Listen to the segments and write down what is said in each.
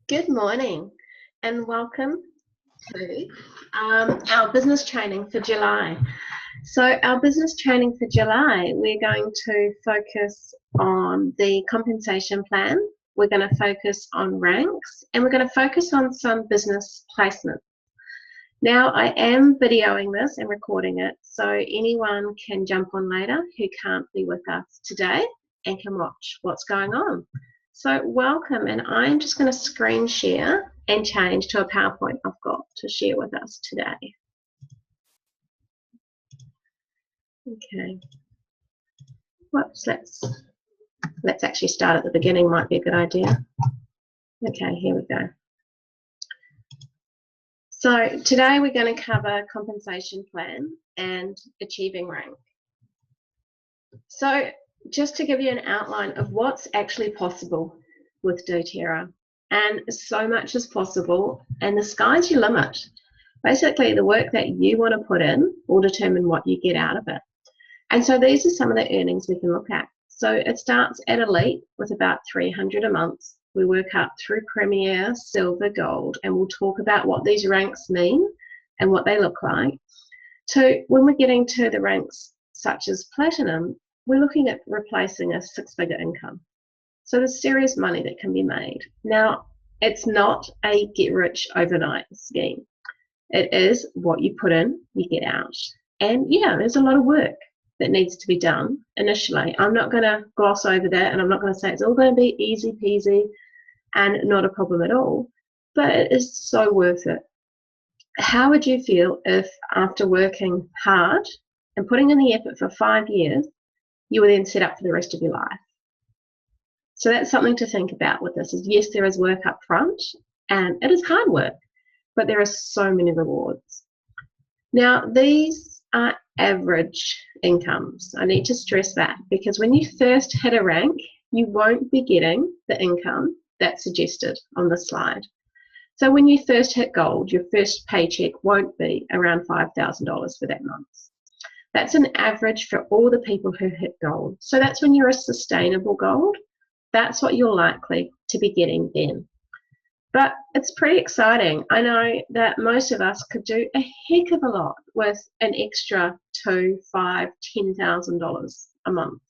Good morning and welcome to our business training for July. So our business training for July, we're going to focus on the compensation plan, we're going to focus on ranks, and we're going to focus on some business placement. Now I am videoing this and recording it, so anyone can jump on later who can't be with us today and can watch what's going on. So welcome, and I'm just going to screen share and change to a PowerPoint I've got to share with us today. Okay. Whoops, let's actually start at the beginning, might be a good idea. Okay, here we go. So today we're going to cover compensation plan and achieving rank. So just to give you an outline of what's actually possible with doTERRA, and so much is possible, and the sky's your limit. Basically, the work that you want to put in will determine what you get out of it. And so these are some of the earnings we can look at. So it starts at Elite with about $300 a month. We work up through Premier, Silver, Gold, and we'll talk about what these ranks mean and what they look like. To when we're getting to the ranks such as Platinum, we're looking at replacing a six-figure income. So there's serious money that can be made. Now, it's not a get-rich overnight scheme. It is what you put in, you get out. And yeah, there's a lot of work that needs to be done initially. I'm not going to gloss over that, and I'm not going to say it's all going to be easy peasy and not a problem at all, but it is so worth it. How would you feel if after working hard and putting in the effort for 5 years, you were then set up for the rest of your life? So that's something to think about with this. Is yes, there is work up front, and it is hard work, but there are so many rewards. Now, these are average incomes. I need to stress that, because when you first hit a rank, you won't be getting the income that's suggested on the slide. So when you first hit Gold, your first paycheck won't be around $5,000 for that month. That's an average for all the people who hit Gold. So that's when you're a sustainable Gold. That's what you're likely to be getting then. But it's pretty exciting. I know that most of us could do a heck of a lot with an extra $2,000, $5,000, $10,000 a month.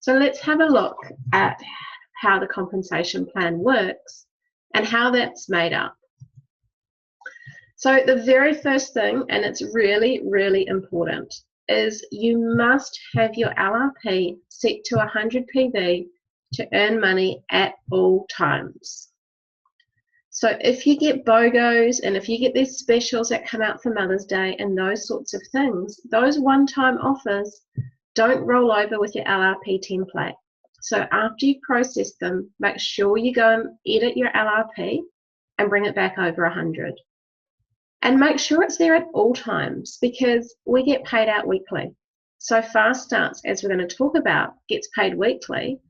So let's have a look at how the compensation plan works and how that's made up. So the very first thing, and it's really, really important, is you must have your LRP set to 100 PV to earn money at all times. So if you get BOGOs and if you get these specials that come out for Mother's Day and those sorts of things, those one-time offers don't roll over with your LRP template. So after you process them, make sure you go and edit your LRP and bring it back over 100. And make sure it's there at all times, because we get paid out weekly. So Fast Starts, as we're going to talk about, gets paid weekly.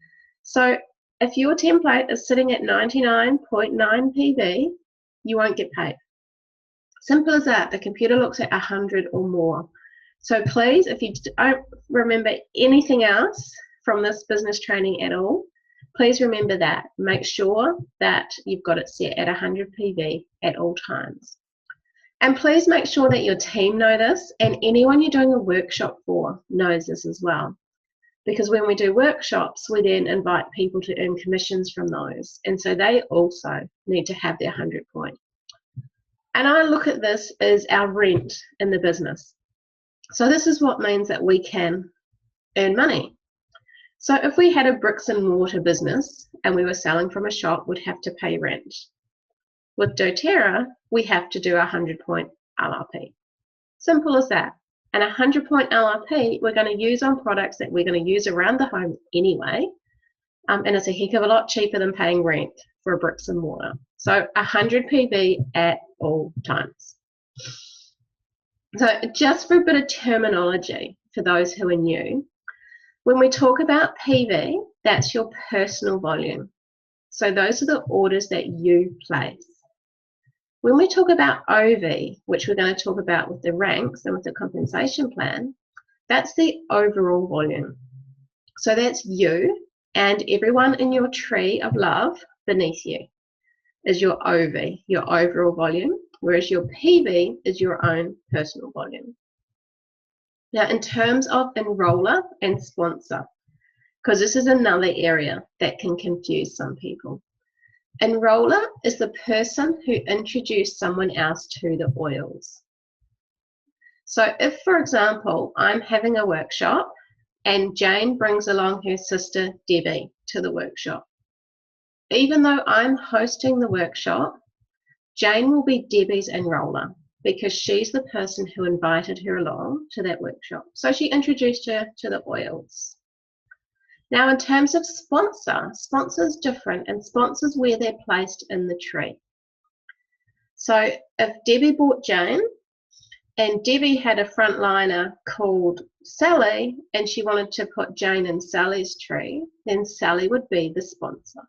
So if your template is sitting at 99.9 PV, you won't get paid. Simple as that. The computer looks at 100 or more. So please, if you don't remember anything else from this business training at all, please remember that. Make sure that you've got it set at 100 PV at all times. And please make sure that your team know this, and anyone you're doing a workshop for knows this as well. Because when we do workshops, we then invite people to earn commissions from those. And so they also need to have their 100 point. And I look at this as our rent in the business. So this is what means that we can earn money. So if we had a bricks and mortar business and we were selling from a shop, we'd have to pay rent. With doTERRA, we have to do a 100 point LRP. Simple as that. And a 100 point LRP we're going to use on products that we're going to use around the home anyway. And it's a heck of a lot cheaper than paying rent for a bricks and mortar. So 100 PV at all times. So just for a bit of terminology for those who are new, when we talk about PV, that's your personal volume. So those are the orders that you place. When we talk about OV, which we're going to talk about with the ranks and with the compensation plan, that's the overall volume. So that's you and everyone in your tree of love beneath you. is your OV, your overall volume, whereas your PV is your own personal volume. Now, in terms of enroller and sponsor, because this is another area that can confuse some people. Enroller is the person who introduced someone else to the oils. So if, for example, I'm having a workshop and Jane brings along her sister Debbie to the workshop, even though I'm hosting the workshop, Jane will be Debbie's enroller because she's the person who invited her along to that workshop. So she introduced her to the oils. Now, in terms of sponsor, sponsor's different, and sponsor's where they're placed in the tree. So if Debbie bought Jane, and Debbie had a frontliner called Sally, and she wanted to put Jane in Sally's tree, then Sally would be the sponsor.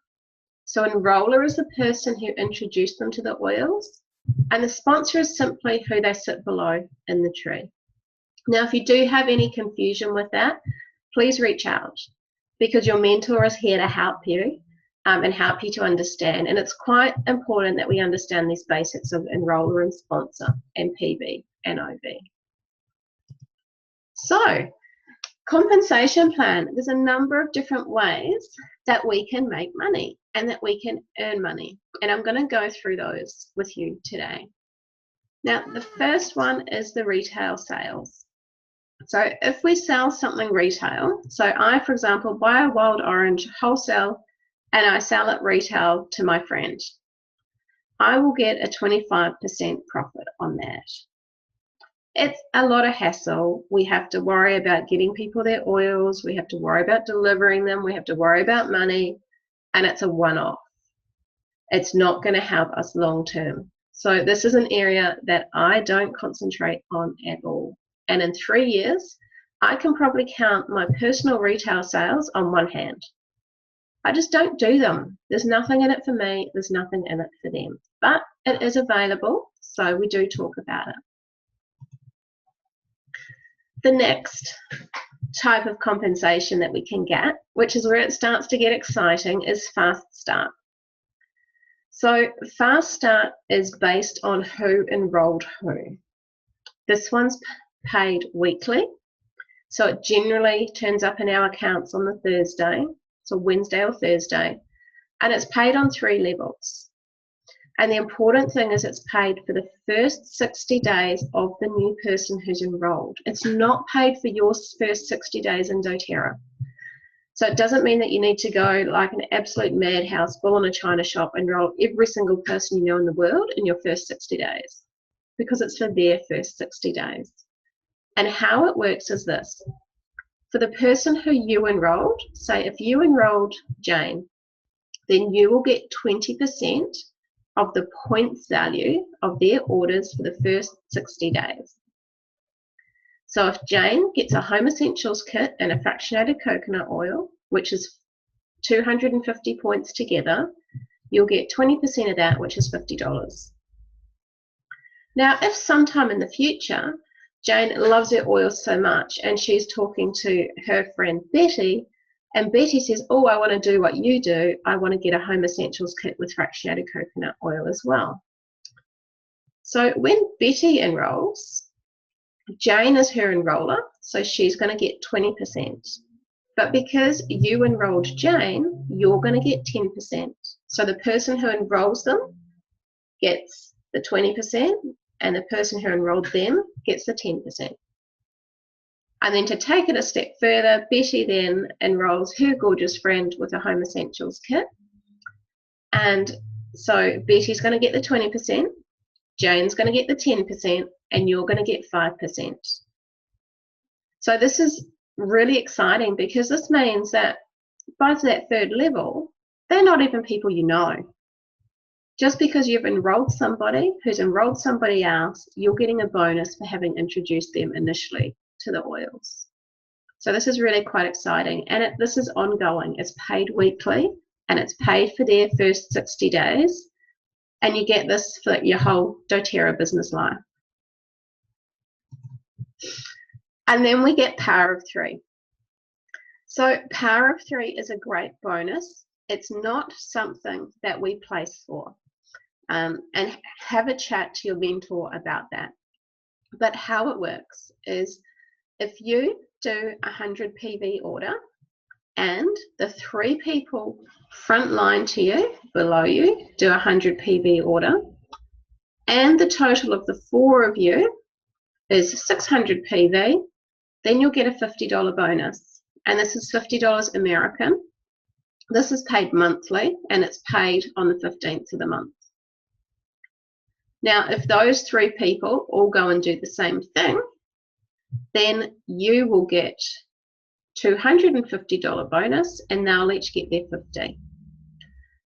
So enroller is the person who introduced them to the oils, and the sponsor is simply who they sit below in the tree. Now, if you do have any confusion with that, please reach out, because your mentor is here to help you and help you to understand. And it's quite important that we understand these basics of enroller and sponsor and PV and OV. So, compensation plan. There's a number of different ways that we can make money and that we can earn money. And I'm going to go through those with you today. Now, the first one is the retail sales. So if we sell something retail, so I, for example, buy a wild orange wholesale and I sell it retail to my friend, I will get a 25% profit on that. It's a lot of hassle. We have to worry about getting people their oils. We have to worry about delivering them. We have to worry about money, and it's a one-off. It's not going to help us long-term. So this is an area that I don't concentrate on at all. And in 3 years, I can probably count my personal retail sales on one hand. I just don't do them. There's nothing in it for me. There's nothing in it for them. But it is available, so we do talk about it. The next type of compensation that we can get, which is where it starts to get exciting, is Fast Start. So Fast Start is based on who enrolled who. This one's paid weekly, so it generally turns up in our accounts on the Thursday, so Wednesday or Thursday, and it's paid on 3 levels. And the important thing is it's paid for the first 60 days of the new person who's enrolled. It's not paid for your first 60 days in doTERRA. So it doesn't mean that you need to go like an absolute madhouse, bull in a china shop, and enroll every single person you know in the world in your first 60 days, because it's for their first 60 days. And how it works is this. For the person who you enrolled, say if you enrolled Jane, then you will get 20% of the points value of their orders for the first 60 days. So if Jane gets a Home Essentials kit and a fractionated coconut oil, which is 250 points together, you'll get 20% of that, which is $50. Now, if sometime in the future, Jane loves her oils so much and she's talking to her friend Betty, and Betty says, oh, I want to do what you do. I want to get a Home Essentials kit with fractionated coconut oil as well. So when Betty enrolls, Jane is her enroller, so she's going to get 20%. But because you enrolled Jane, you're going to get 10%. So the person who enrolls them gets the 20%, and the person who enrolled them gets the 10%. And then to take it a step further, Betty then enrolls her gorgeous friend with a Home Essentials kit. And so Betty's going to get the 20%, Jane's going to get the 10%, and you're going to get 5%. So this is really exciting, because this means that by that 3rd level, they're not even people you know. Just because you've enrolled somebody who's enrolled somebody else, you're getting a bonus for having introduced them initially to the oils. So this is really quite exciting, and this is ongoing. It's paid weekly, and it's paid for their first 60 days, and you get this for your whole doTERRA business life. And then we get Power of 3. So Power of 3 is a great bonus. It's not something that we place for. and have a chat to your mentor about that. But how it works is if you do a 100 PV order and the 3 people front line to you, below you, do a 100 PV order, and the total of the 4 of you is 600 PV, then you'll get a $50 bonus. And this is $50 American. This is paid monthly, and it's paid on the 15th of the month. Now, if those 3 people all go and do the same thing, then you will get $250 bonus, and they'll each get their 50.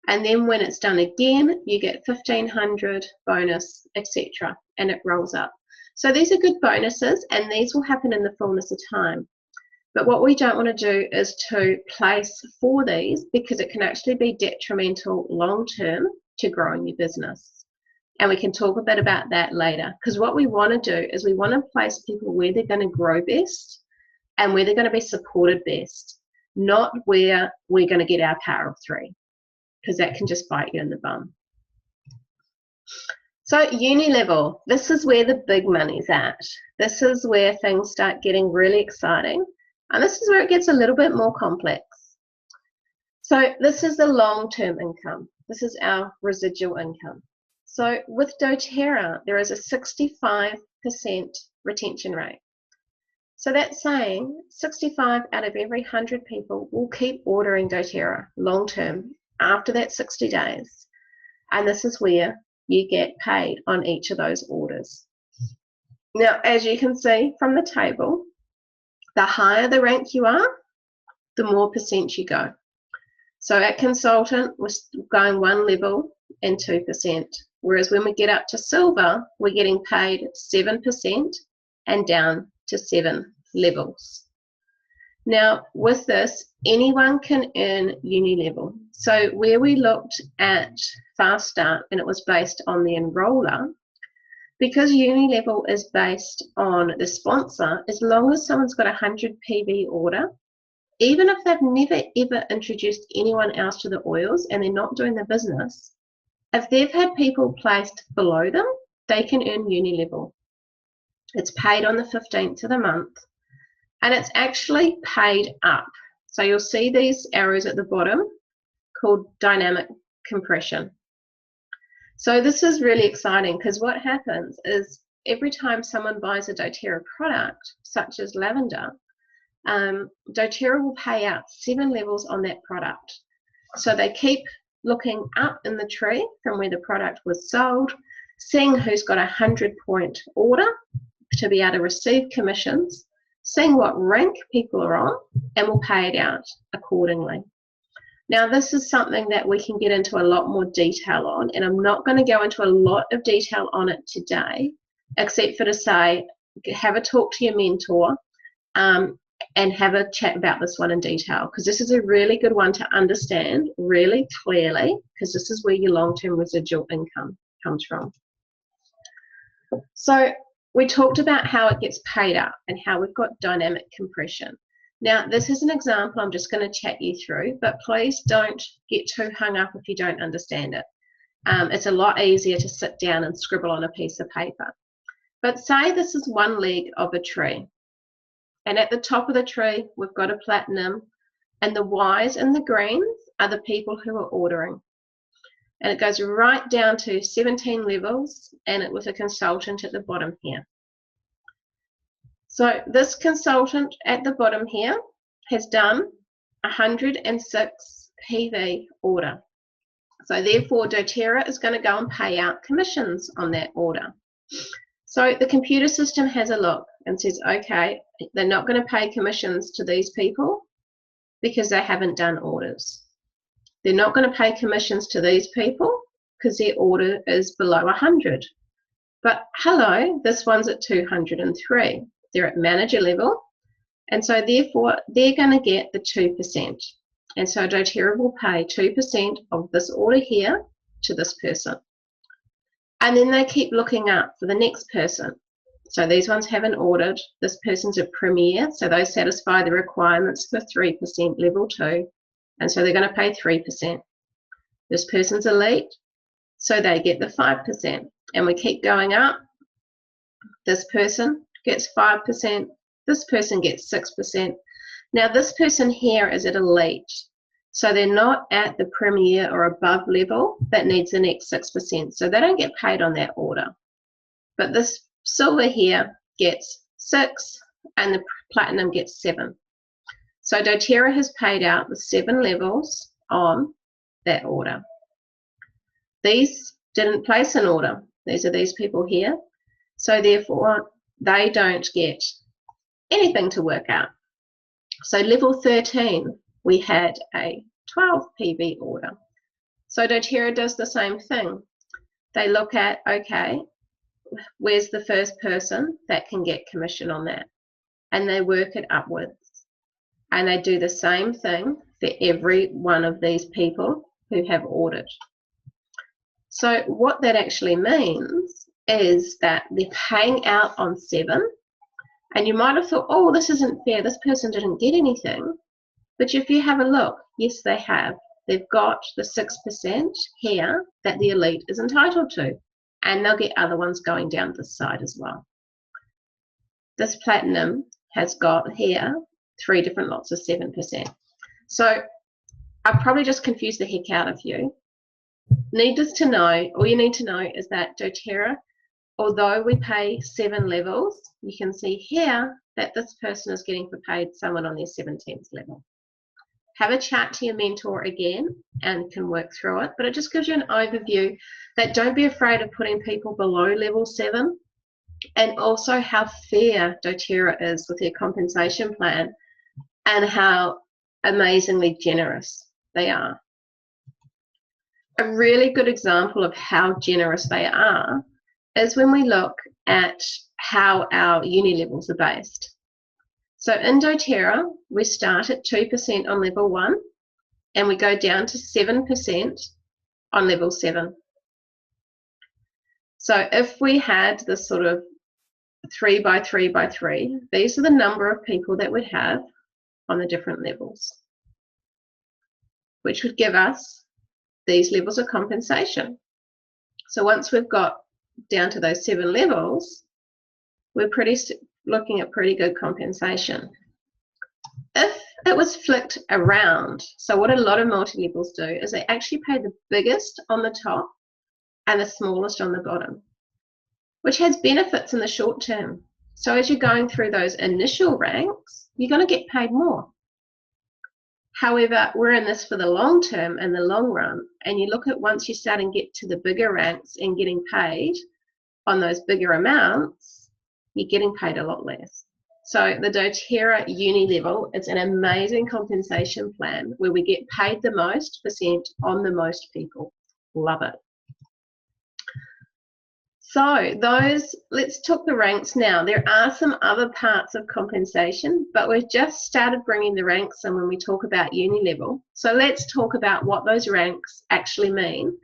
And then when it's done again, you get 1,500 bonus, etc., and it rolls up. So these are good bonuses, and these will happen in the fullness of time. But what we don't want to do is to place for these, because it can actually be detrimental long term to growing your business. And we can talk a bit about that later, because what we want to do is we want to place people where they're going to grow best and where they're going to be supported best, not where we're going to get our power of 3, because that can just bite you in the bum. So uni level, this is where the big money's at. This is where things start getting really exciting, and this is where it gets a little bit more complex. So this is the long-term income. This is our residual income. So with doTERRA, there is a 65% retention rate. So that's saying 65 out of every 100 people will keep ordering doTERRA long-term after that 60 days. And this is where you get paid on each of those orders. Now, as you can see from the table, the higher the rank you are, the more percent you go. So at consultant, we're going 1 level and 2%. Whereas when we get up to silver, we're getting paid 7% and down to 7 levels. Now, with this, anyone can earn uni level. So where we looked at Fast Start and it was based on the enroller, because uni level is based on the sponsor, as long as someone's got a 100 PV order, even if they've never ever introduced anyone else to the oils and they're not doing the business, if they've had people placed below them, they can earn uni level. It's paid on the 15th of the month, and it's actually paid up. So you'll see these arrows at the bottom called dynamic compression. So this is really exciting, because what happens is every time someone buys a doTERRA product, such as lavender, doTERRA will pay out 7 levels on that product. So they keep looking up in the tree from where the product was sold, seeing who's got a 100-point order to be able to receive commissions, seeing what rank people are on, and we'll pay it out accordingly. Now, this is something that we can get into a lot more detail on, and I'm not going to go into a lot of detail on it today, except for to say, have a talk to your mentor and have a chat about this one in detail, because this is a really good one to understand really clearly, because this is where your long-term residual income comes from. So we talked about how it gets paid up and how we've got dynamic compression. Now, this is an example I'm just going to chat you through, but please don't get too hung up if you don't understand it. It's a lot easier to sit down and scribble on a piece of paper. But say this is one leg of a tree, and at the top of the tree, we've got a platinum, and the Ys and the greens are the people who are ordering. And it goes right down to 17 levels, and it with a consultant at the bottom here. So this consultant at the bottom here has done 106 PV order. So therefore, doTERRA is going to go and pay out commissions on that order. So the computer system has a look and says, okay, they're not going to pay commissions to these people because they haven't done orders. They're not going to pay commissions to these people because their order is below 100. But hello, this one's at 203. They're at manager level, and so therefore they're going to get the 2%. And so doTERRA will pay 2% of this order here to this person. And then they keep looking up for the next person. So these ones haven't ordered. This person's a premier, so they satisfy the requirements for 3% level 2, and so they're going to pay 3%. This person's elite, So they get the 5%. And we keep going up. This person gets 5%. This person gets 6%. Now this person here is at elite. So they're not at the premier or above level that needs the next 6%. So they don't get paid on that order. But this silver here gets 6 and the platinum gets 7. So doTERRA has paid out the 7 levels on that order. These didn't place an order. These are these people here. So therefore, they don't get anything to work out. So level 13, we had a 12 PV order. So doTERRA does the same thing. They look at, okay, where's the first person that can get commission on that? And they work it upwards. And they do the same thing for every one of these people who have ordered. So what that actually means is that they're paying out on 7. And you might have thought, oh, this isn't fair. This person didn't get anything. But if you have a look, yes, they have. They've got the 6% here that the elite is entitled to. And they'll get other ones going down this side as well. This platinum has got here 3 different lots of 7%. So I've probably just confused the heck out of you. Needless to know, all you need to know is that doTERRA, although we pay 7 levels, you can see here that this person is getting paid someone on their 17th level. Have a chat to your mentor again and can work through it, but it just gives you an overview that don't be afraid of putting people below level 7, and also how fair doTERRA is with their compensation plan and how amazingly generous they are. A really good example of how generous they are is when we look at how our uni levels are based. So in doTERRA, we start at 2% on level 1 and we go down to 7% on level 7. So if we had this sort of 3 by 3 by 3, these are the number of people that we'd have on the different levels, which would give us these levels of compensation. So once we've got down to those 7 levels, we're looking at pretty good compensation. If it was flipped around, so what a lot of multi-levels do is they actually pay the biggest on the top and the smallest on the bottom, which has benefits in the short term. So as you're going through those initial ranks, you're going to get paid more. However, we're in this for the long term and the long run, and you look at once you start and get to the bigger ranks and getting paid on those bigger amounts, you're getting paid a lot less. So the doTERRA uni level, it's an amazing compensation plan where we get paid the most % on the most people. Love it. So let's talk the ranks now. There are some other parts of compensation, but we've just started bringing the ranks in when we talk about uni level. So let's talk about what those ranks actually mean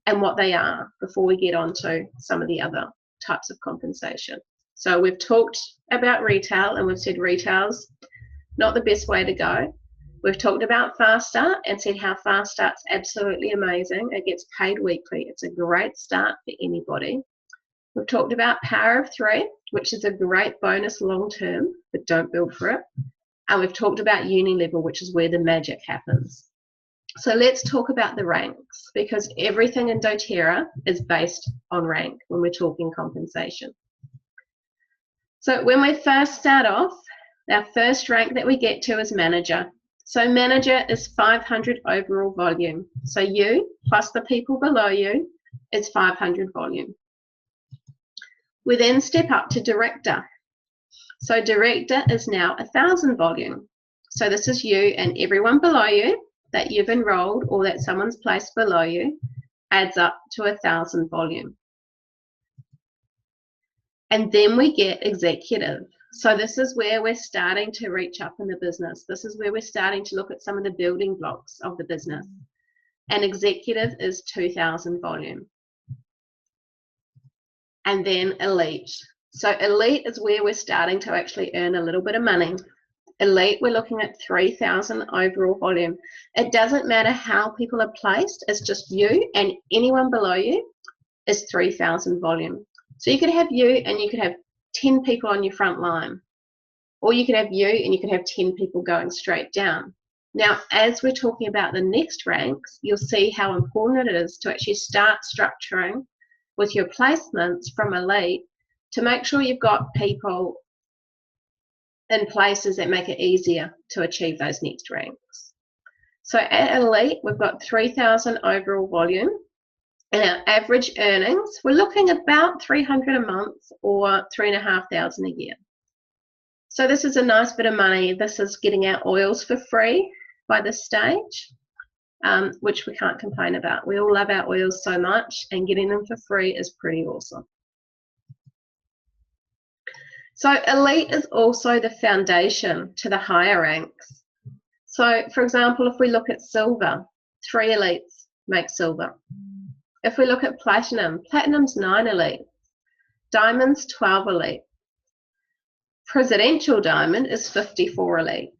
and what they are before we get on to some of the other types of compensation. So we've talked about retail and we've said retail's not the best way to go. We've talked about Fast Start and said how Fast Start's absolutely amazing. It gets paid weekly. It's a great start for anybody. We've talked about Power of 3, which is a great bonus long term, but don't build for it. And we've talked about uni level, which is where the magic happens. So let's talk about the ranks, because everything in doTERRA is based on rank when we're talking compensation. So when we first start off, our first rank that we get to is manager. So manager is 500 overall volume. So you plus the people below you is 500 volume. We then step up to director. So director is now 1,000 volume. So this is you and everyone below you that you've enrolled or that someone's placed below you adds up to 1,000 volume. And then we get executive. So this is where we're starting to reach up in the business. This is where we're starting to look at some of the building blocks of the business. And executive is 2,000 volume. And then elite. So elite is where we're starting to actually earn a little bit of money. Elite, we're looking at 3,000 overall volume. It doesn't matter how people are placed, it's just you and anyone below you is 3,000 volume. So you could have you and you could have 10 people on your front line, or you could have you and you could have 10 people going straight down. Now, as we're talking about the next ranks, you'll see how important it is to actually start structuring with your placements from Elite to make sure you've got people in places that make it easier to achieve those next ranks. So at Elite, we've got 3,000 overall volume, and our average earnings, we're looking at about 300 a month or 3,500 a year. So this is a nice bit of money. This is getting our oils for free by this stage, which we can't complain about. We all love our oils so much, and getting them for free is pretty awesome. So Elite is also the foundation to the higher ranks. So for example, if we look at silver, 3 elites make silver. If we look at platinum, platinum's 9 elites. Diamond's 12 elites. Presidential diamond is 54 elites.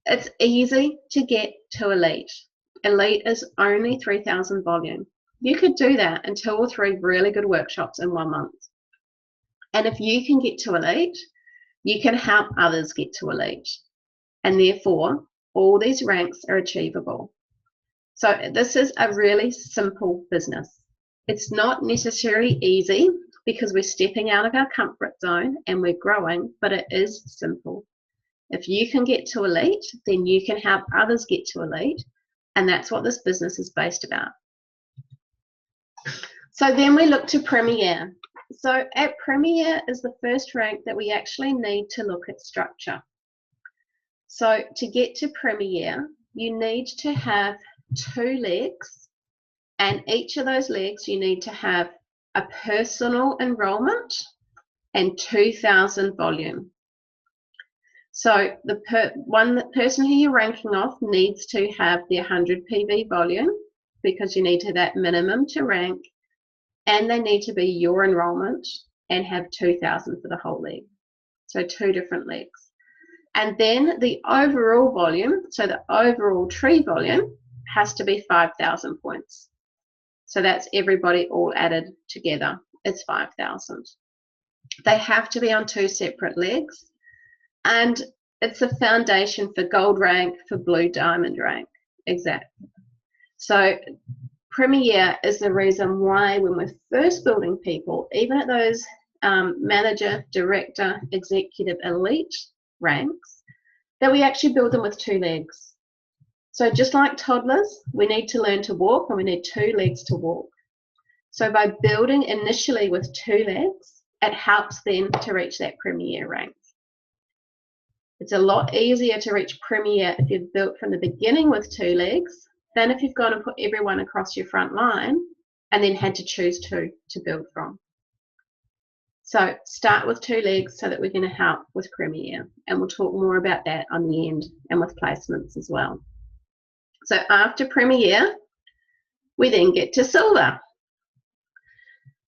It's easy to get to Elite. Elite is only 3,000 volume. You could do that in 2 or 3 really good workshops in 1 month. And if you can get to Elite, you can help others get to Elite. And therefore, all these ranks are achievable. So this is a really simple business. It's not necessarily easy because we're stepping out of our comfort zone and we're growing, but it is simple. If you can get to Elite, then you can help others get to Elite. And that's what this business is based about. So then we look to Premier. So at Premier is the first rank that we actually need to look at structure. So to get to Premier, you need to have 2 legs, and each of those legs you need to have a personal enrollment and 2,000 volume. So the person who you're ranking off needs to have the 100 PV volume, because you need to that minimum to rank, and they need to be your enrollment and have 2,000 for the whole leg. So 2 different legs. And then the overall volume, so the overall tree volume, has to be 5,000 points. So that's everybody all added together. It's 5,000. They have to be on 2 separate legs, and it's a foundation for gold rank, for blue diamond rank. Exactly. So Premier is the reason why when we're first building people, even at those manager, director, executive, elite ranks, that we actually build them with 2 legs. So just like toddlers, we need to learn to walk, and we need 2 legs to walk. So by building initially with 2 legs, it helps them to reach that Premier rank. It's a lot easier to reach Premier if you've built from the beginning with 2 legs than if you've gone and put everyone across your front line and then had to choose 2 to build from. So start with 2 legs so that we're going to help with Premier, and we'll talk more about that on the end and with placements as well. So after Premier, we then get to Silver.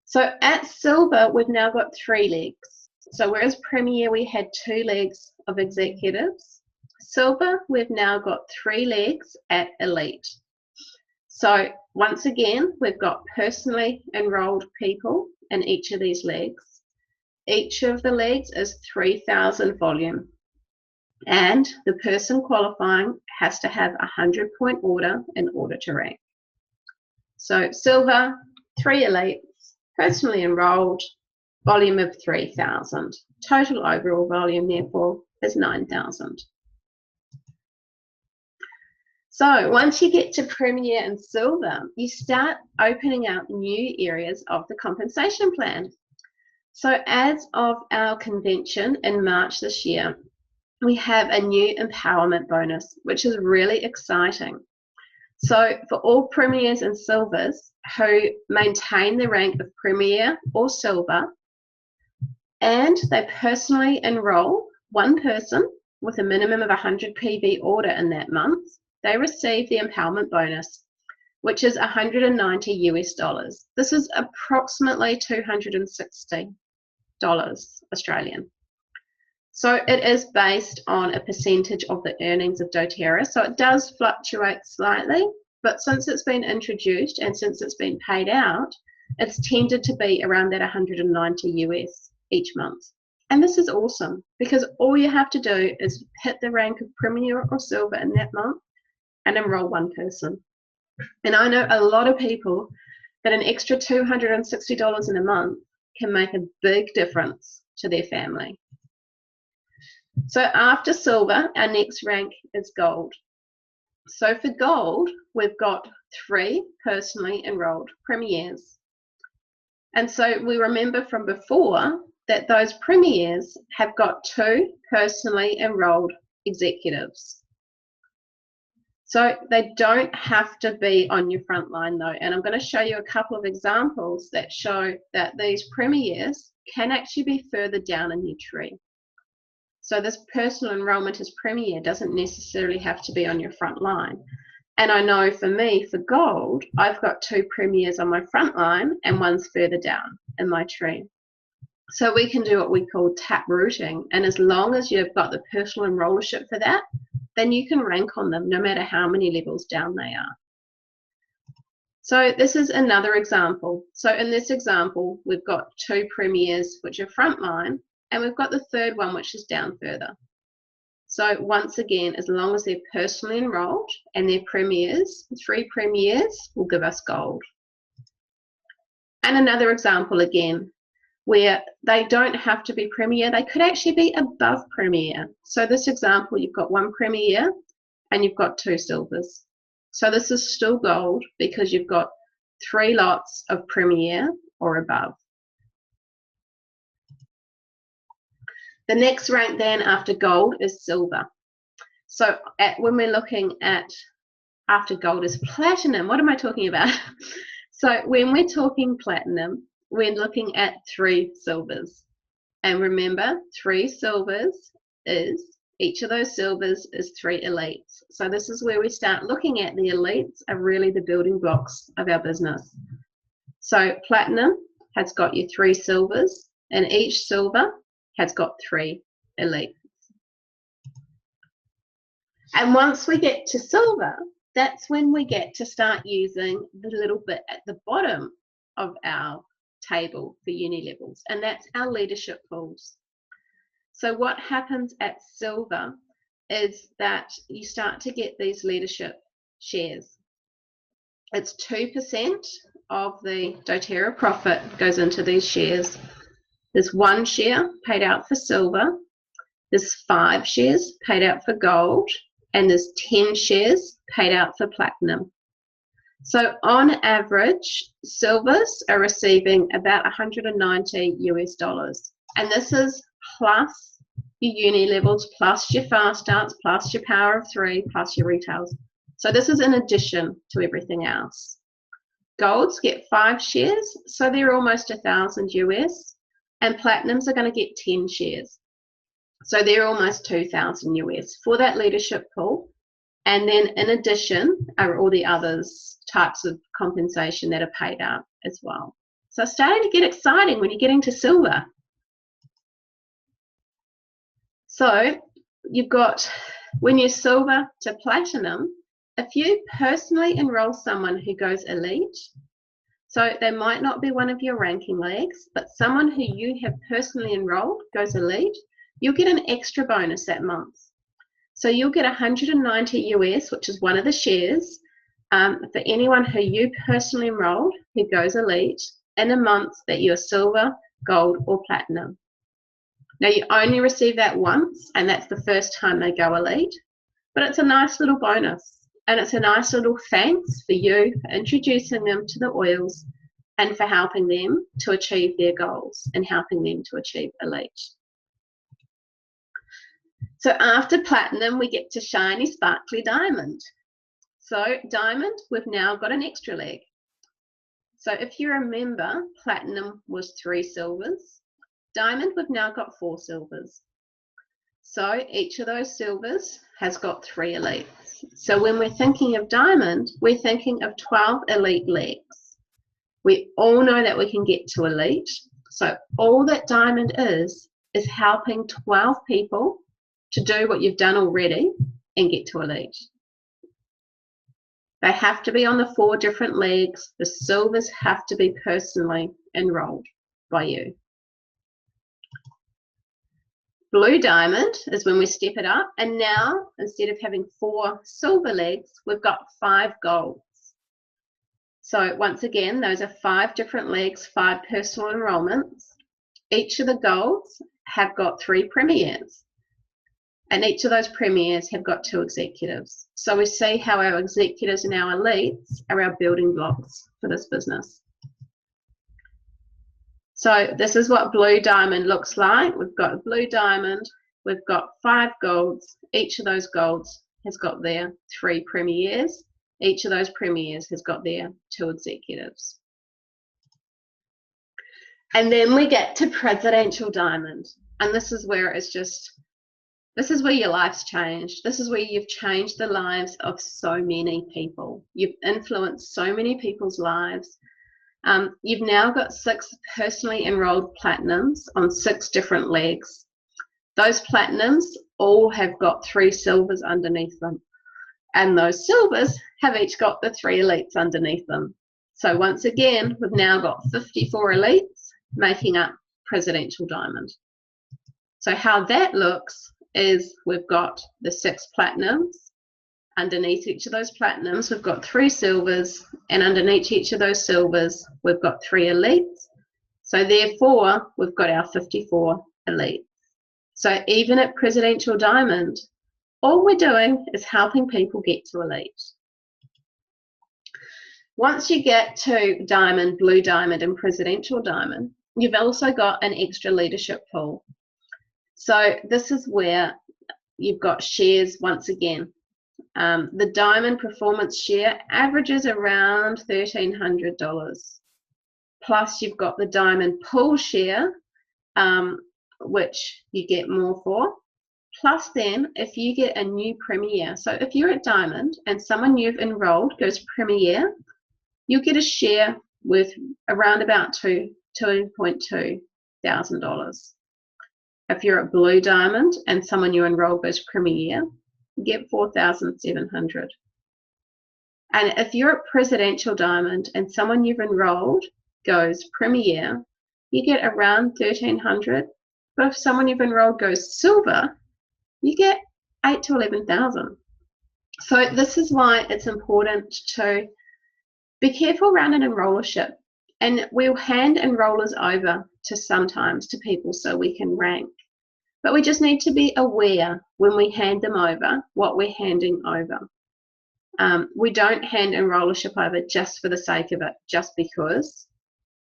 So at Silver, we've now got 3 legs. So whereas Premier, we had 2 legs of executives, Silver, we've now got 3 legs at Elite. So once again, we've got personally enrolled people in each of these legs. Each of the legs is 3,000 volume, and the person qualifying has to have a 100-point order in order to rank. So Silver, 3 elites, personally enrolled, volume of 3,000. Total overall volume, therefore, is 9,000. So once you get to Premier and Silver, you start opening up new areas of the compensation plan. So as of our convention in March this year, we have a new empowerment bonus, which is really exciting. So for all Premiers and Silvers who maintain the rank of Premier or Silver, and they personally enroll 1 person with a minimum of 100 PV order in that month, they receive the empowerment bonus, which is $190 US. This is approximately $260 Australian. So it is based on a percentage of the earnings of doTERRA. So it does fluctuate slightly, but since it's been introduced and since it's been paid out, it's tended to be around that 190 US each month. And this is awesome because all you have to do is hit the rank of Premier or Silver in that month and enroll one person. And I know a lot of people that an extra $260 in a month can make a big difference to their family. So after Silver, our next rank is Gold. So for Gold, we've got 3 personally enrolled Premiers. And so we remember from before that those Premiers have got 2 personally enrolled executives. So they don't have to be on your front line though. And I'm going to show you a couple of examples that show that these Premiers can actually be further down in your tree. So this personal enrollment as Premier doesn't necessarily have to be on your front line. And I know for me, for Gold, I've got 2 Premiers on my front line and one's further down in my tree. So we can do what we call tap rooting. And as long as you've got the personal enrollership for that, then you can rank on them no matter how many levels down they are. So this is another example. So in this example, we've got 2 Premiers which are frontline, and we've got the third one which is down further. So once again, as long as they're personally enrolled and they're Premiers, 3 Premiers will give us Gold. And another example again, where they don't have to be Premier, they could actually be above Premier. So this example, you've got 1 Premier and you've got 2 Silvers. So this is still Gold because you've got 3 lots of Premier or above. The next rank then after Gold is Silver. So when we're looking at after Gold is Platinum, what am I talking about? So when we're talking Platinum, we're looking at 3 Silvers. And remember, 3 Silvers is, each of those Silvers is 3 Elites. So this is where we start looking at the Elites are really the building blocks of our business. So Platinum has got you 3 Silvers, and each Silver has got 3 Elites. And once we get to Silver, that's when we get to start using the little bit at the bottom of our table for uni levels, and that's our leadership pools. So what happens at Silver is that you start to get these leadership shares. It's 2% of the doTERRA profit goes into these shares. There's 1 share paid out for Silver, there's 5 shares paid out for Gold, and there's 10 shares paid out for Platinum. So on average, Silvers are receiving about 190 US dollars. And this is plus your uni levels, plus your fast starts, plus your power of 3, plus your retails. So this is in addition to everything else. Golds get 5 shares, so they're almost 1,000 US, and Platinums are going to get 10 shares. So they're almost 2,000 US for that leadership pool. And then in addition are all the others types of compensation that are paid out as well. So it's starting to get exciting when you're getting to Silver. So you've got, when you're Silver to Platinum, if you personally enroll someone who goes Elite, so they might not be one of your ranking legs, but someone who you have personally enrolled goes Elite, you'll get an extra bonus that month. So you'll get 190 US, which is one of the shares, for anyone who you personally enrolled who goes Elite in a month that you're Silver, Gold, or Platinum. Now you only receive that once, and that's the first time they go Elite, but it's a nice little bonus, and it's a nice little thanks for you for introducing them to the oils and for helping them to achieve their goals and helping them to achieve Elite. So after Platinum, we get to Shiny Sparkly Diamond. So Diamond, we've now got an extra leg. So if you remember, Platinum was 3 Silvers. Diamond, we've now got 4 Silvers. So each of those Silvers has got 3 Elites. So when we're thinking of Diamond, we're thinking of 12 Elite legs. We all know that we can get to Elite. So all that Diamond is is helping 12 people to do what you've done already and get to elite. They have to be on the 4 different leagues. The silvers have to be personally enrolled by you. Blue diamond is when we step it up, and now instead of having 4 silver leagues, we've got 5 golds. So once again, those are 5 different leagues, 5 personal enrollments. Each of the golds have got 3 premiers, and each of those premiers have got 2 executives. So we see how our executives and our elites are our building blocks for this business. So this is what blue diamond looks like. We've got a blue diamond, we've got 5 golds. Each of those golds has got their 3 premiers. Each of those premiers has got their 2 executives. And then we get to presidential diamond. And this is where it's just, this is where your life's changed. This is where you've changed the lives of so many people. You've influenced so many people's lives. You've now got 6 personally enrolled platinums on 6 different legs. Those platinums all have got 3 silvers underneath them. And those silvers have each got the 3 elites underneath them. So once again, we've now got 54 elites making up presidential diamond. So how that looks is we've got the 6 platinums. Underneath each of those platinums, we've got 3 silvers, and underneath each of those silvers, we've got 3 elites. So therefore, we've got our 54 elites. So even at presidential diamond, all we're doing is helping people get to elite. Once you get to diamond, blue diamond, and presidential diamond, you've also got an extra leadership pool. So this is where you've got shares once again. The diamond performance share averages around $1,300. Plus you've got the diamond pool share, which you get more for. Plus then, if you get a new premier, so if you're at diamond and someone you've enrolled goes premier, you'll get a share worth around about $2.2 thousand. If you're at blue diamond and someone you enroll goes premier, you get $4,700. And if you're at presidential diamond and someone you've enrolled goes premier, you get around $1,300. But if someone you've enrolled goes silver, you get $8,000 to $11,000. So this is why it's important to be careful around an enrollership. And we'll hand enrollers over to sometimes to people so we can rank. But we just need to be aware when we hand them over what we're handing over. We don't hand enrollership over just for the sake of it, just because.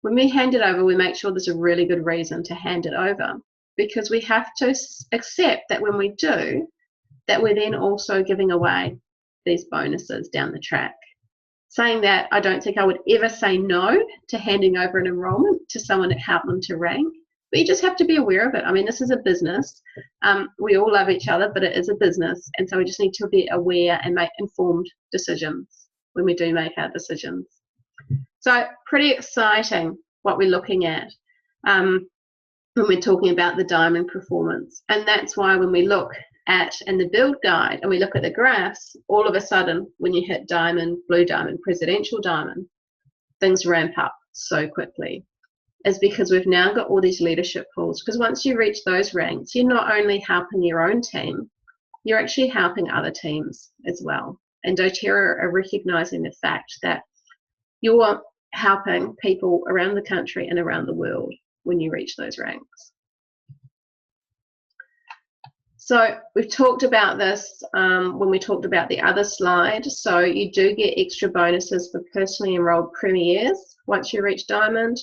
When we hand it over, we make sure there's a really good reason to hand it over, because we have to accept that when we do, that we're then also giving away these bonuses down the track. Saying that, I don't think I would ever say no to handing over an enrollment to someone that helped them to rank, but you just have to be aware of it. I mean, this is a business. We all love each other, but it is a business, and so we just need to be aware and make informed decisions when we do make our decisions. So pretty exciting what we're looking at when we're talking about the diamond performance. And that's why when we look at in the build guide and we look at the graphs, all of a sudden when you hit diamond, blue diamond, presidential diamond, things ramp up so quickly. Is because we've now got all these leadership pools. Because once you reach those ranks, you're not only helping your own team, you're actually helping other teams as well. And doTERRA are recognizing the fact that you're helping people around the country and around the world when you reach those ranks. So we've talked about this when we talked about the other slide. So you do get extra bonuses for personally enrolled premiers once you reach diamond.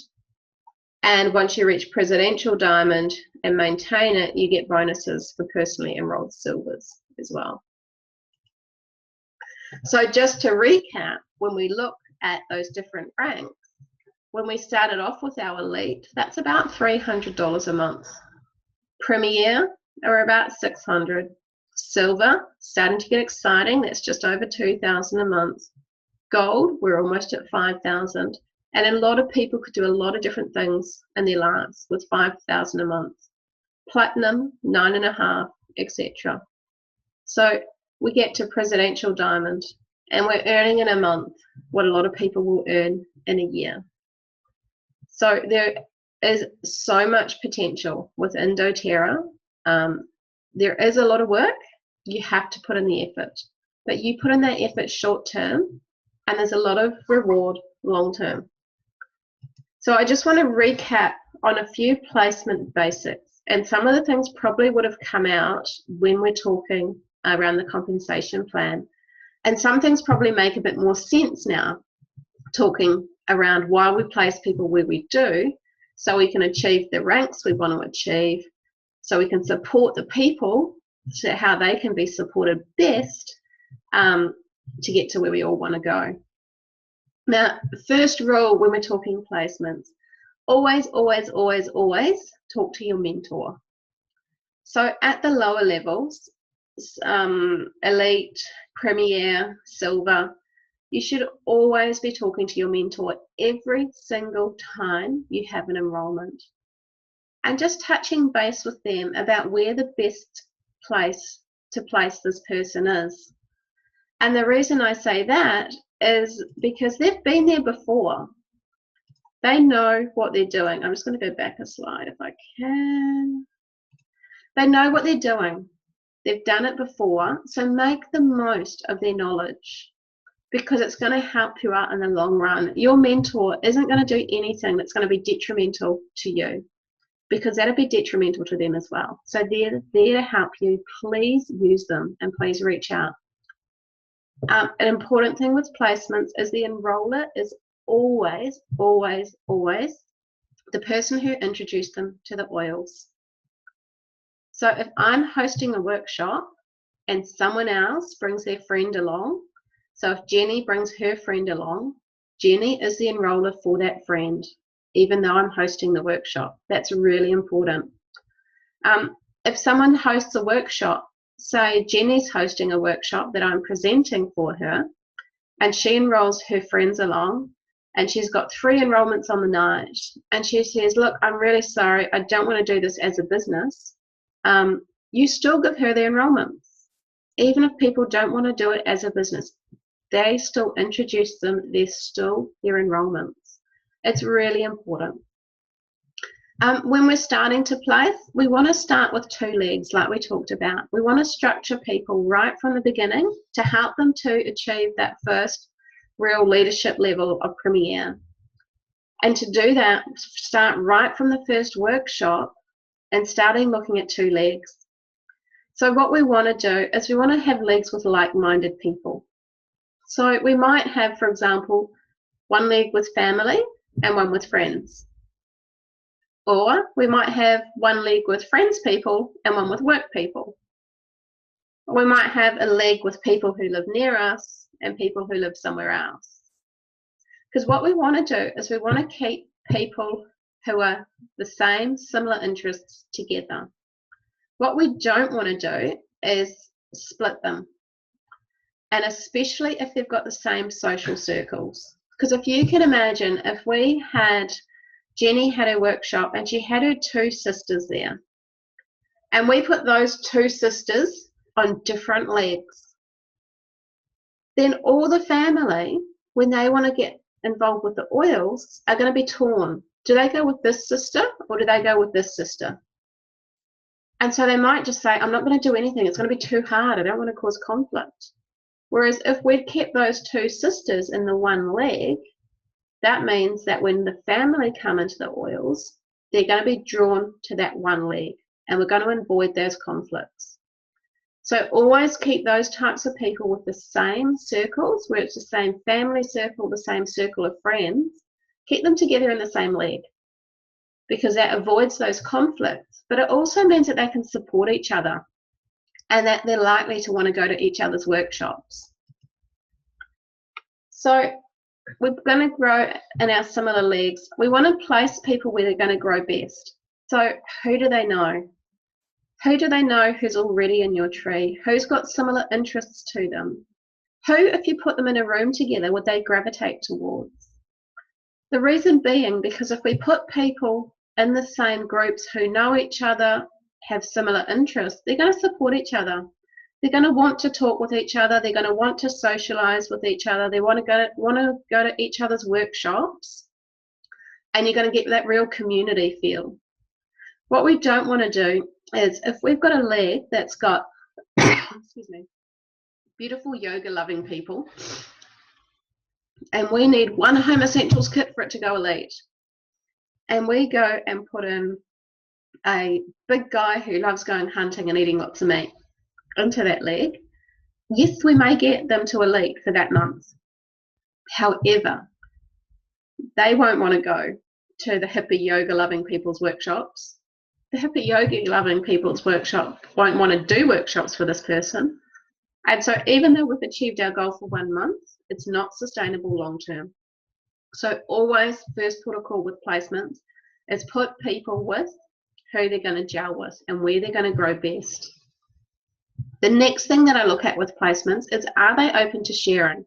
And once you reach presidential diamond and maintain it, you get bonuses for personally enrolled silvers as well. So just to recap, when we look at those different ranks, when we started off with our elite, that's about $300 a month. Premier are about $600. Silver, starting to get exciting, that's just over $2,000 a month. Gold, we're almost at $5,000. And a lot of people could do a lot of different things in their lives with $5,000 a month. platinum, 9.5, etc. So we get to presidential diamond, and we're earning in a month what a lot of people will earn in a year. So there is so much potential within doTERRA. There is a lot of work. You have to put in the effort, but you put in that effort short term, and there's a lot of reward long term. So I just want to recap on a few placement basics, and some of the things probably would have come out when we're talking around the compensation plan, and some things probably make a bit more sense now, talking around why we place people where we do, so we can achieve the ranks we want to achieve, so we can support the people to how they can be supported best to get to where we all want to go. Now, first rule when we're talking placements, always, always, always, always talk to your mentor. So at the lower levels, elite, premier, silver, you should always be talking to your mentor every single time you have an enrollment, and just touching base with them about where the best place to place this person is. And the reason I say that is because they've been there before. They know what they're doing. I'm just going to go back a slide if I can. They know what they're doing. They've done it before, so make the most of their knowledge, because it's going to help you out in the long run. Your mentor isn't going to do anything that's going to be detrimental to you, because that'll be detrimental to them as well. So they're there to help you. Please use them, and please reach out. An important thing with placements is the enroller is always, always, always the person who introduced them to the oils. So if I'm hosting a workshop and someone else brings their friend along, so if Jenny brings her friend along, Jenny is the enroller for that friend, even though I'm hosting the workshop. That's really important. If someone hosts a workshop, say Jenny's hosting a workshop that I'm presenting for her, and she enrolls her friends along, and she's got 3 enrollments on the night, and she says, look, I'm really sorry, I don't want to do this as a business. You still give her the enrollments. Even if people don't want to do it as a business, they still introduce them, they're still their enrollments. It's really important. When we're starting to place, we want to start with 2 legs like we talked about. We want to structure people right from the beginning to help them to achieve that first real leadership level of Premier. And to do that, start right from the first workshop and starting looking at 2 legs. So what we want to do is we want to have legs with like-minded people. So we might have, for example, 1 leg with family and 1 with friends. Or we might have 1 leg with friends people and 1 with work people. We might have a leg with people who live near us and people who live somewhere else. Because what we want to do is we want to keep people who are the same, similar interests together. What we don't want to do is split them, and especially if they've got the same social circles. Because if you can imagine, if we had Jenny had her workshop and she had her 2 sisters there, and we put those 2 sisters on different legs, then all the family, when they want to get involved with the oils, are going to be torn. Do they go with this sister or do they go with this sister? And so they might just say, I'm not going to do anything, it's going to be too hard, I don't want to cause conflict. Whereas if we'd kept those 2 sisters in the 1 leg, that means that when the family come into the oils, they're going to be drawn to that 1 leg, and we're going to avoid those conflicts. So always keep those types of people with the same circles, where it's the same family circle, the same circle of friends, keep them together in the same leg, because that avoids those conflicts. But it also means that they can support each other and that they're likely to want to go to each other's workshops. So we're going to grow in our similar legs. We want to place people where they're going to grow best. So who do they know? Who do they know who's already in your tree? Who's got similar interests to them? Who, if you put them in a room together, would they gravitate towards? The reason being, because if we put people in the same groups who know each other, have similar interests, they're going to support each other. They're going to want to talk with each other. They're going to want to socialize with each other. They want to go to each other's workshops, and you're going to get that real community feel. What we don't want to do is, if we've got a leg that's got excuse me, beautiful yoga loving people, and we need one Home Essentials kit for it to go elite, and we go and put in a big guy who loves going hunting and eating lots of meat into that leg, yes, we may get them to elite for that month. However, they won't want to go to the hippie yoga loving people's workshops. The hippie yoga loving people's workshop won't want to do workshops for this person. And so even though we've achieved our goal for 1 month, it's not sustainable long term. So always, first protocol with placements is put people with who they're going to gel with and where they're going to grow best. The next thing that I look at with placements is, are they open to sharing?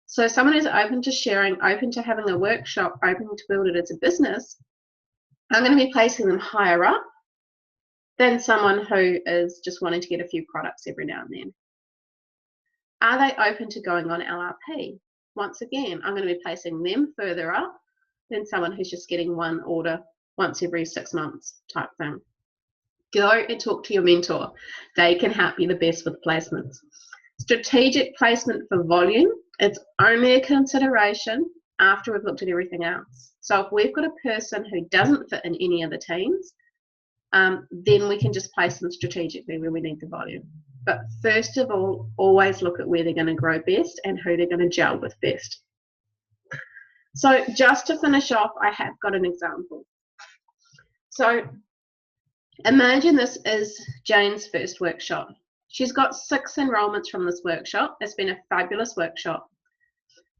So someone who's open to sharing, open to having a workshop, open to build it as a business, I'm going to be placing them higher up than someone who is just wanting to get a few products every now and then. Are they open to going on LRP? Once again, I'm going to be placing them further up than someone who's just getting one order once every 6 months type thing. Go and talk to your mentor. They can help you the best with placements. Strategic placement for volume, it's only a consideration after we've looked at everything else. So if we've got a person who doesn't fit in any of the teams, then we can just place them strategically where we need the volume. But first of all, always look at where they're going to grow best and who they're going to gel with best. So just to finish off, I have got an example. So imagine this is Jane's first workshop. She's got 6 enrollments from this workshop. It's been a fabulous workshop.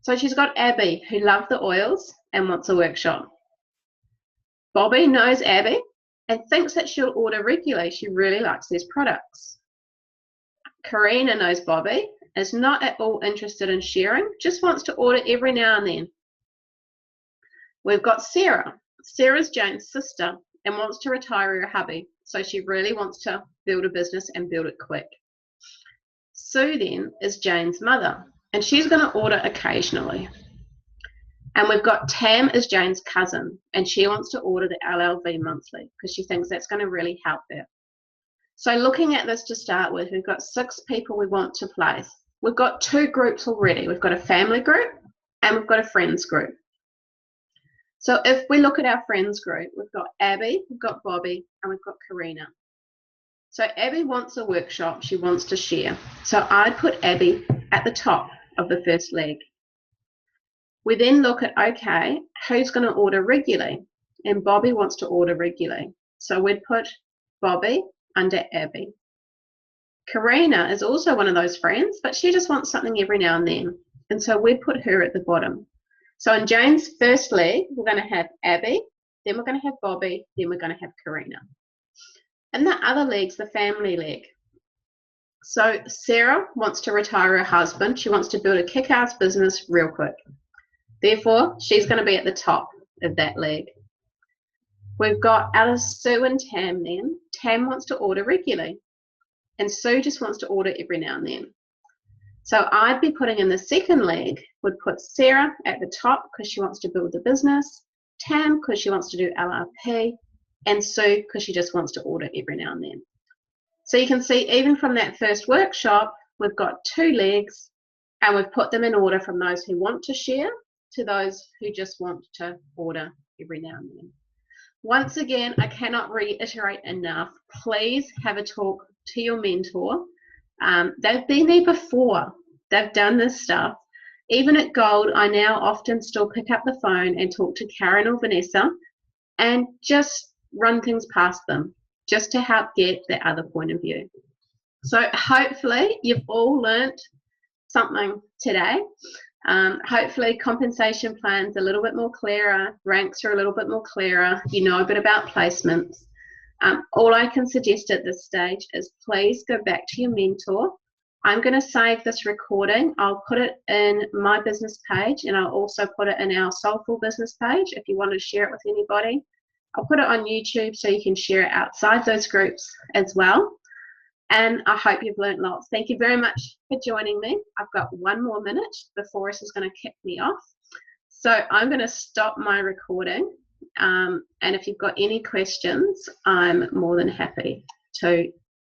So she's got Abby, who loved the oils and wants a workshop. Bobby knows Abby and thinks that she'll order regularly. She really likes these products. Karina knows Bobby, is not at all interested in sharing, just wants to order every now and then. We've got Sarah. Sarah's Jane's sister and wants to retire her hubby, so she really wants to build a business and build it quick. Sue then is Jane's mother, and she's going to order occasionally. And we've got Tam is Jane's cousin, and she wants to order the LLV monthly because she thinks that's going to really help her. So looking at this to start with, we've got 6 people we want to place. We've got 2 groups already. We've got a family group and we've got a friends group. So if we look at our friends group, we've got Abby, we've got Bobby, and we've got Karina. So Abby wants a workshop, she wants to share. So I'd put Abby at the top of the first leg. We then look at, okay, who's going to order regularly? And Bobby wants to order regularly. So we'd put Bobby under Abby. Karina is also one of those friends, but she just wants something every now and then. And so we'd put her at the bottom. So in Jane's first leg, we're going to have Abby, then we're going to have Bobby, then we're going to have Karina. And the other leg's the family leg. So Sarah wants to retire her husband. She wants to build a kick-ass business real quick. Therefore, she's going to be at the top of that leg. We've got Alice, Sue, and Tam then. Tam wants to order regularly, and Sue just wants to order every now and then. So I'd be putting in the second leg, would put Sarah at the top because she wants to build the business, Tam because she wants to do LRP, and Sue because she just wants to order every now and then. So you can see even from that first workshop, we've got 2 legs, and we've put them in order from those who want to share to those who just want to order every now and then. Once again, I cannot reiterate enough, please have a talk to your mentor. They've been there before. They've done this stuff. Even at Gold, I now often still pick up the phone and talk to Karen or Vanessa and just run things past them, just to help get the other point of view. So hopefully you've all learnt something today. Hopefully compensation plans are a little bit more clearer, ranks are a little bit more clearer, you know a bit about placements. All I can suggest at this stage is please go back to your mentor. I'm going to save this recording. I'll put it in my business page, and I'll also put it in our Soulful business page if you want to share it with anybody. I'll put it on YouTube so you can share it outside those groups as well. And I hope you've learned lots. Thank you very much for joining me. I've got 1 more minute before this is going to kick me off. So I'm going to stop my recording. And if you've got any questions, I'm more than happy to